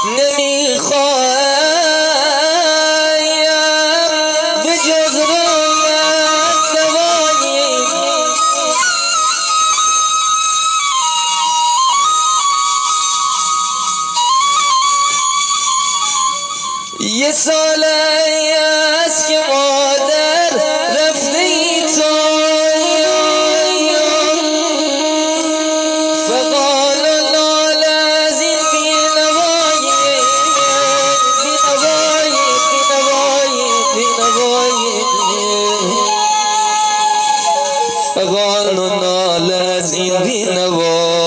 نمیخوایم به جز رویت نوایی. یه سال است که مادر رفته ای تو، فقال و نال از این بینوایی، بینوایی، بینوایی، بینوایی، فقال و نال از این بینوایی.